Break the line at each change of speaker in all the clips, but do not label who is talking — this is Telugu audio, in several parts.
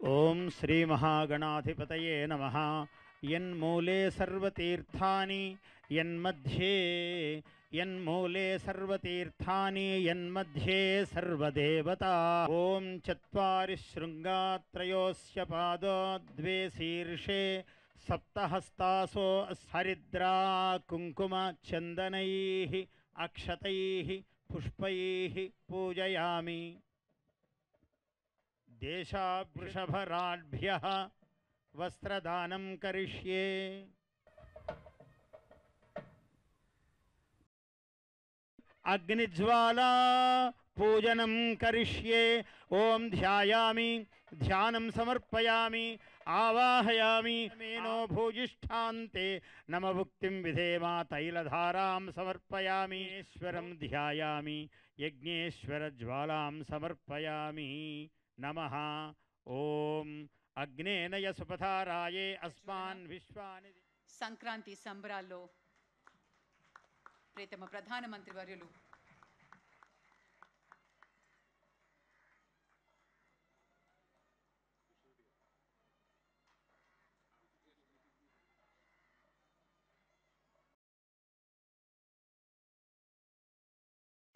ఓం శ్రీ మహాగణాధిపతయే నమః. యన్మూలే సర్వతీర్థాని యన్మూలే సర్వతీర్థాని యన్మధ్యే సర్వదేవతా. ఓం చత్వారి శృంగాత్రయోస్య పాదో ద్వే శీర్షే సప్తహస్తాసో హరిద్రా కుంకుమ చందనైః అక్షతైః పుష్పైః పూజయామి. దేశావృషభరాఢ్భ్యః వస్త్రదానం కరిష్యే. అగ్నిజ్వాలా పూజనం కరిష్యే. ఓం ధ్యాయామి, ధ్యానం సమర్పయామి, ఆవాహయామి. మేనో భూజిష్ఠాంతే నమభుక్తిం విధేమా. తైలధారాం సమర్పయామి. ఈశ్వరం ధ్యాయామి, యజ్ఞేశ్వర జ్వాలాం సమర్పయామి. నమః. ఓం అగ్నేనయ సుపథారాయే అస్మాన్ విశ్వాని.
సంక్రాంతి సంబరాల్లో ప్రియతమ ప్రధానమంత్రి వర్యులు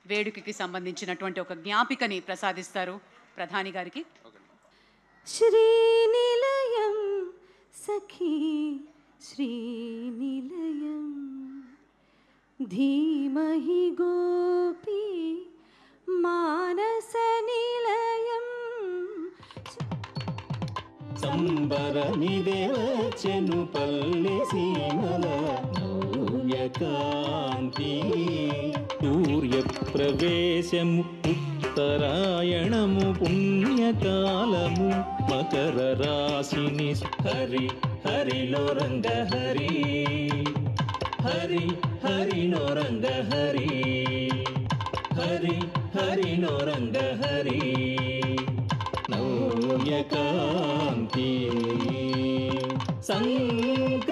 వేడుకకి సంబంధించినటువంటి ఒక జ్ఞాపికని ప్రసాదిస్తారు ప్రధాని గారికి.
శ్రీనిలయం సఖీ శ్రీనిలయం ధీమహి గోపీ మానస నిలయం.
సంబరమిదేవచెను పల్లె సీమల నవ్యకాంతి. సూర్యప్రవేశము ఉత్తరాయణము పుణ్యకాలము మకర రాశిని. హరి హరిలో రంగ హరి, హరి హరిలో రంగ హరి, హరి హరిలో రంగ హరి. నవ్యకాంతి సంక్రాంతి